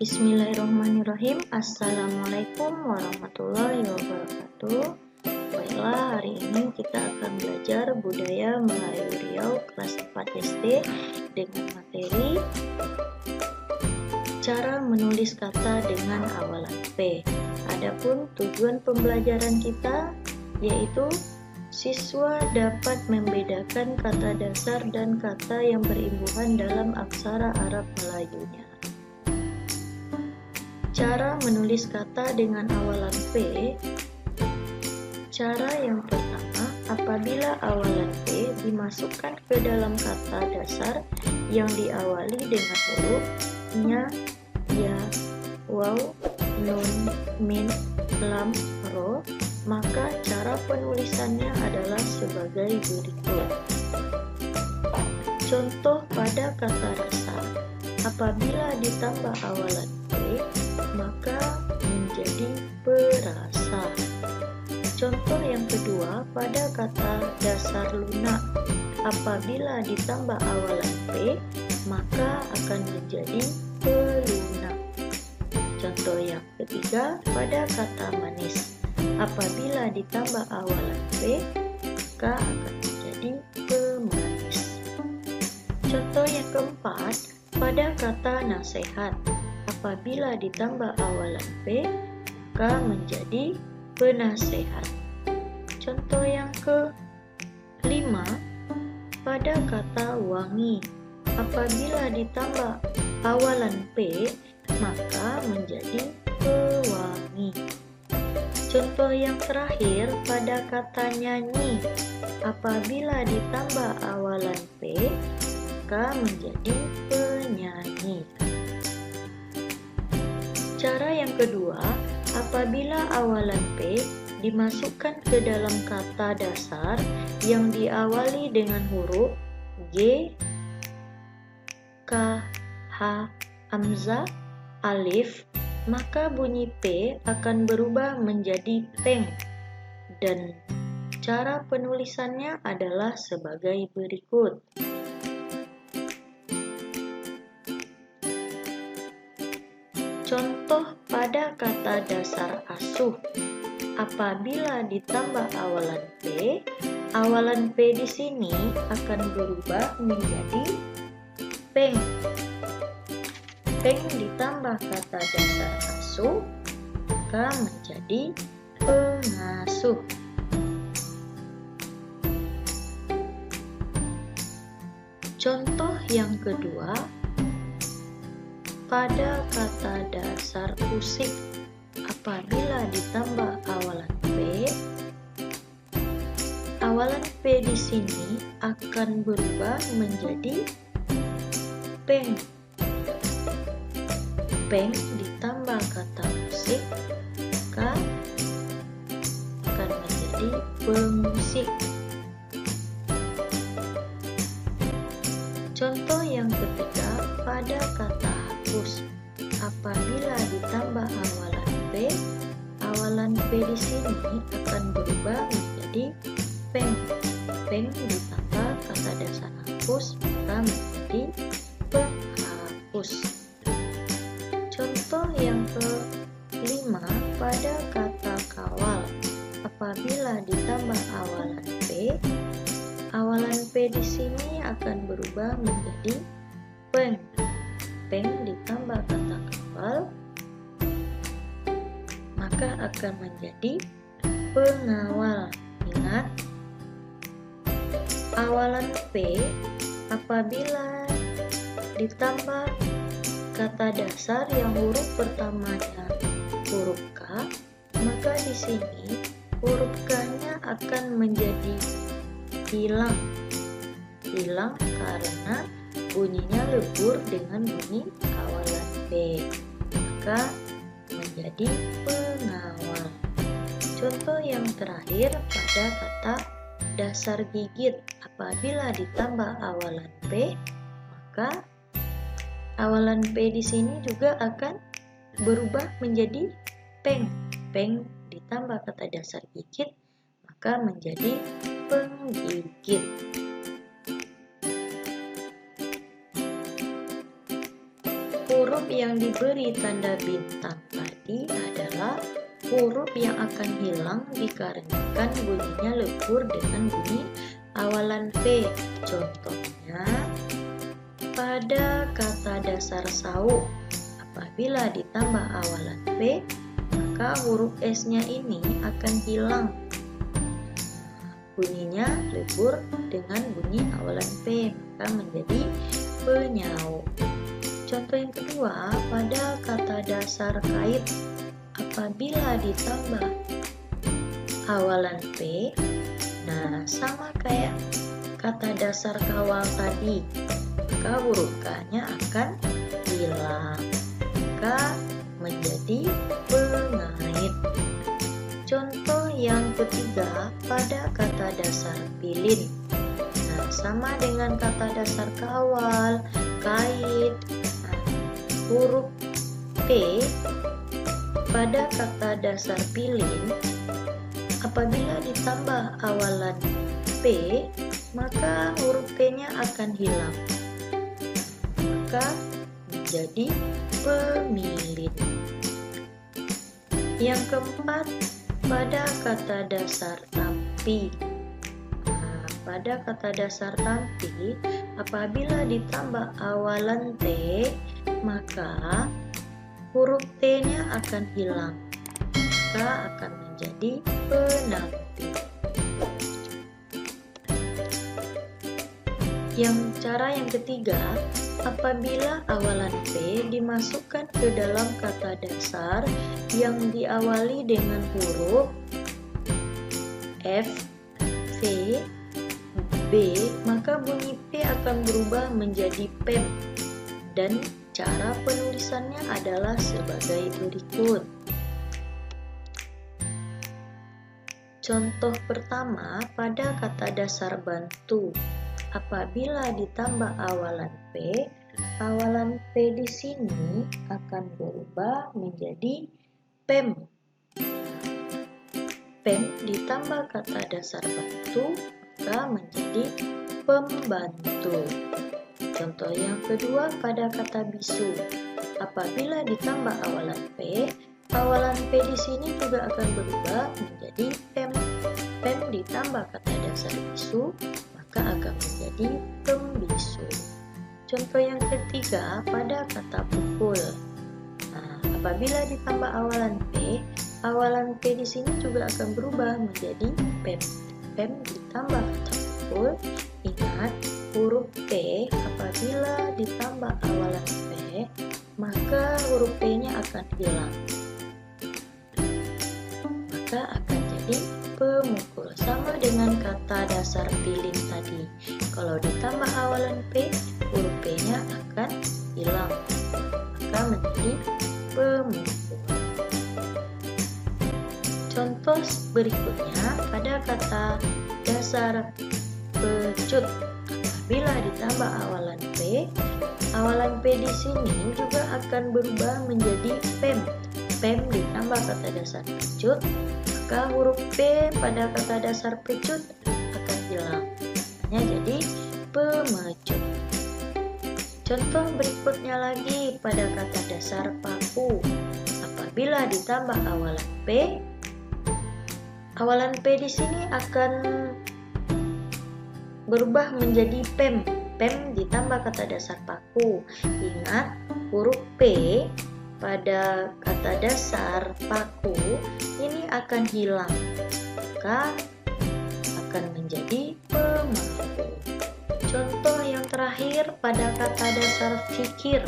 Bismillahirrahmanirrahim. Assalamualaikum warahmatullahi wabarakatuh. Baiklah, hari ini kita akan belajar budaya Melayu Riau kelas 4 SD dengan materi cara menulis kata dengan awalan P. Adapun tujuan pembelajaran kita yaitu siswa dapat membedakan kata dasar dan kata yang berimbuhan dalam aksara Arab Melayunya. Cara menulis kata dengan awalan P. Cara yang pertama, apabila awalan P dimasukkan ke dalam kata dasar yang diawali dengan huruf nya, ya, waw, nun, min, lam, ro, maka cara penulisannya adalah sebagai berikut. Contoh pada kata dasar, apabila ditambah awalan P, maka menjadi perasa. Contoh yang kedua pada kata dasar lunak, apabila ditambah awalan P, maka akan menjadi pelunak. Contoh yang ketiga pada kata manis, apabila ditambah awalan P, maka akan menjadi pemanis. Contoh yang keempat pada kata nasihat, apabila ditambah awalan P, maka menjadi penasehat. Contoh yang kelima pada kata wangi, apabila ditambah awalan P, maka menjadi pewangi. Contoh yang terakhir pada kata nyanyi, apabila ditambah awalan P, maka menjadi penyanyi. Cara yang kedua, apabila awalan P dimasukkan ke dalam kata dasar yang diawali dengan huruf G, K, H, hamzah, alif, maka bunyi P akan berubah menjadi peng, dan cara penulisannya adalah sebagai berikut. Contoh pada kata dasar asuh, apabila ditambah awalan P, awalan P di sini akan berubah menjadi peng. Peng ditambah kata dasar asuh, maka menjadi pengasuh. Contoh yang kedua, pada kata dasar usik, apabila ditambah awalan P, awalan P di sini akan berubah menjadi peng. Peng ditambah kata musik, maka akan menjadi pemusik. Contoh yang ketiga pada kata hapus, apabila ditambah awalan P, awalan P di sini akan berubah menjadi peng. Peng ditambah kata dasar hapus, maka menjadi penghapus. Contoh yang kelima pada kata kawal, apabila ditambah awalan P, awalan P di sini akan berubah menjadi peng. Peng ditambah kata kawal, maka akan menjadi pengawal. Ingat, awalan P apabila ditambah kata dasar yang huruf pertamanya huruf K, maka di sini huruf K-nya akan menjadi hilang. Hilang karena bunyinya lebur dengan bunyi awalan P, maka menjadi pengawal. Contoh yang terakhir pada kata dasar gigit, apabila ditambah awalan P, maka awalan P di sini juga akan berubah menjadi peng. Peng ditambah kata dasar gigit, maka menjadi penggigit. huruf yang diberi tanda bintang tadi adalah huruf yang akan hilang dikarenakan bunyinya lebur dengan bunyi awalan P. Contohnya, pada kata dasar sauk, apabila ditambah awalan P, maka huruf S-nya ini akan hilang. Bunyinya lebur dengan bunyi awalan P, maka menjadi penyauk. Contoh yang kedua, pada kata dasar kait, apabila ditambah awalan P, nah sama kayak kata dasar kawal tadi, maka huruf K-nya akan hilang, maka menjadi pengait. Contoh yang ketiga, pada kata dasar pilin. Nah, sama dengan kata dasar kawal, kait, huruf P pada kata dasar pilin, apabila ditambah awalan P, maka huruf P-nya akan hilang, maka menjadi pemilin. Yang keempat, pada kata dasar tampi. Nah, pada kata dasar tampi, apabila ditambah awalan T, maka huruf T-nya akan hilang, maka akan menjadi penampi. Cara yang ketiga, apabila awalan P dimasukkan ke dalam kata dasar yang diawali dengan huruf F, V, B, maka bunyi P akan berubah menjadi PEM, dan cara penulisannya adalah sebagai berikut. Contoh pertama, pada kata dasar bantu, apabila ditambah awalan P di sini akan berubah menjadi PEM. PEM ditambah kata dasar bantu, maka menjadi pembantu. Contoh yang kedua, pada kata bisu, apabila ditambah awalan P di sini juga akan berubah menjadi PEM. PEM ditambah kata dasar bisu, maka akan menjadi pembisu. Contoh yang ketiga, pada kata pukul. Nah, apabila ditambah awalan P di sini juga akan berubah menjadi PEM. PEM ditambah kata pukul. Ingat, huruf P apabila ditambah awalan P, maka huruf P-nya akan hilang, maka akan jadi pemukul. Sama dengan kata dasar pilin tadi, kalau ditambah awalan P, huruf P-nya akan hilang, maka menjadi pemukul. Contoh berikutnya, pada kata dasar pecut, apabila ditambah awalan P di sini juga akan berubah menjadi PEM. PEM ditambah kata dasar pecut, maka huruf P pada kata dasar pecut akan hilang, hanya jadi pemecut. Contoh berikutnya lagi, pada kata dasar paku, apabila ditambah awalan P di sini akan berubah menjadi PEM. PEM ditambah kata dasar paku. Ingat, huruf P pada kata dasar paku ini akan hilang, maka akan menjadi pemaku. Contoh yang terakhir, pada kata dasar fikir,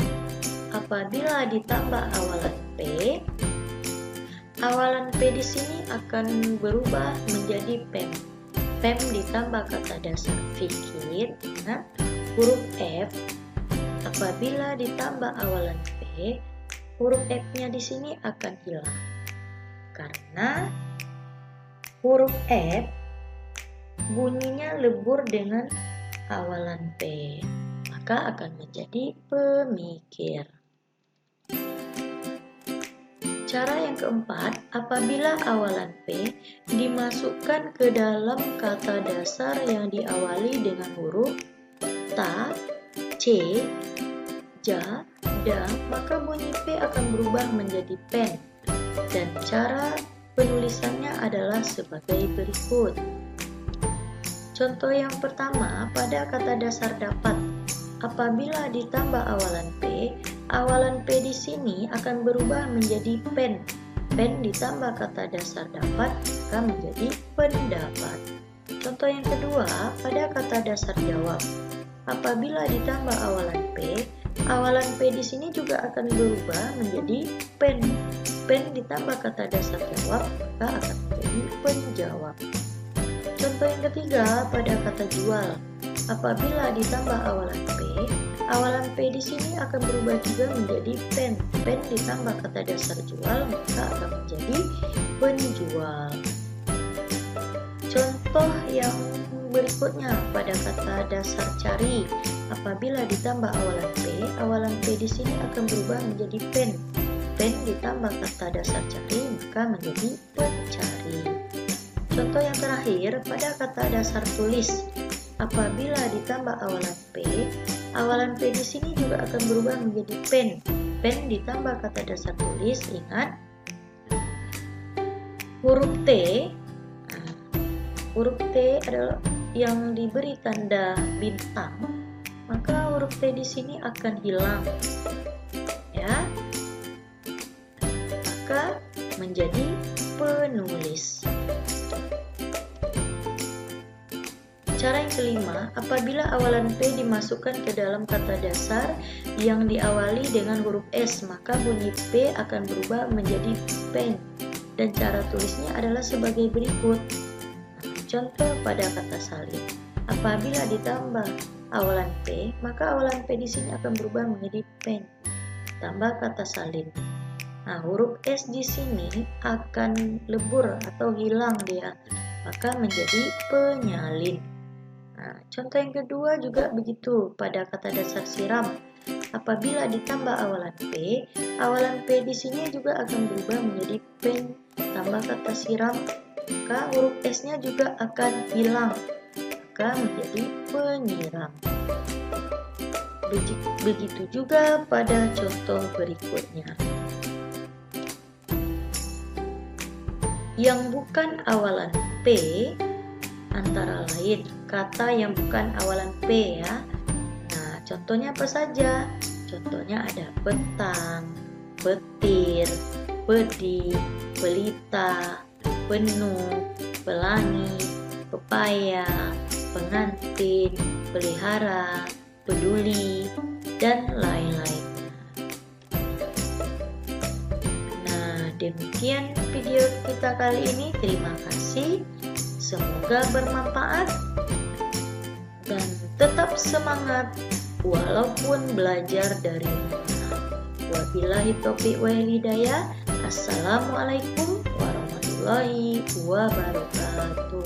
apabila ditambah awalan P di sini akan berubah menjadi PEM. PEM ditambah kata dasar fikir. Nah, huruf F apabila ditambah awalan P, huruf F-nya di sini akan hilang, karena huruf F bunyinya lebur dengan awalan P, maka akan menjadi pemikir. Cara yang keempat, apabila awalan P dimasukkan ke dalam kata dasar yang diawali dengan huruf ta, c, ja, beda, maka bunyi P akan berubah menjadi pen. Dan cara penulisannya adalah sebagai berikut. Contoh yang pertama, pada kata dasar dapat, apabila ditambah awalan P di sini akan berubah menjadi pen. Pen ditambah kata dasar dapat akan menjadi pendapat. Contoh yang kedua, pada kata dasar jawab, apabila ditambah awalan P di sini juga akan berubah menjadi pen. Pen ditambah kata dasar jawab maka akan menjadi penjawab. Contoh yang ketiga, pada kata jual, apabila ditambah awalan P di sini akan berubah juga menjadi pen. Pen ditambah kata dasar jual maka akan menjadi penjual. Contoh yang berikutnya, pada kata dasar cari, apabila ditambah awalan P di sini akan berubah menjadi pen. Pen ditambah kata dasar cari maka menjadi pencari. Contoh yang terakhir, pada kata dasar tulis, apabila ditambah awalan P di sini juga akan berubah menjadi pen. Pen ditambah kata dasar tulis, ingat huruf T adalah yang diberi tanda bintang, maka huruf T di sini akan hilang, ya, maka menjadi penulis. Cara yang kelima, apabila awalan P dimasukkan ke dalam kata dasar yang diawali dengan huruf S, maka bunyi P akan berubah menjadi pen. Dan cara tulisnya adalah sebagai berikut. Contoh pada kata salin, apabila ditambah awalan P, maka awalan P di sini akan berubah menjadi pen. Tambah kata salin. Nah, huruf S di sini akan lebur atau hilang dia, maka menjadi penyalin. Nah, contoh yang kedua juga begitu pada kata dasar siram. Apabila ditambah awalan P di sini juga akan berubah menjadi pen. Tambah kata siram, maka huruf S-nya juga akan hilang, maka menjadi penyiram. Begitu juga pada contoh berikutnya. Yang bukan awalan P antara lain kata yang bukan awalan P, ya. Nah, contohnya apa saja? Contohnya ada petang, petir, pedih, pelita, penuh, pelangi, pepaya, pengantin, pelihara, peduli, dan lain-lain. Nah, demikian video kita kali ini. Terima kasih. Semoga bermanfaat dan tetap semangat walaupun belajar dari rumah. Wabillahi taufiq wal hidayah. Assalamualaikum warahmatullahi wabarakatuh.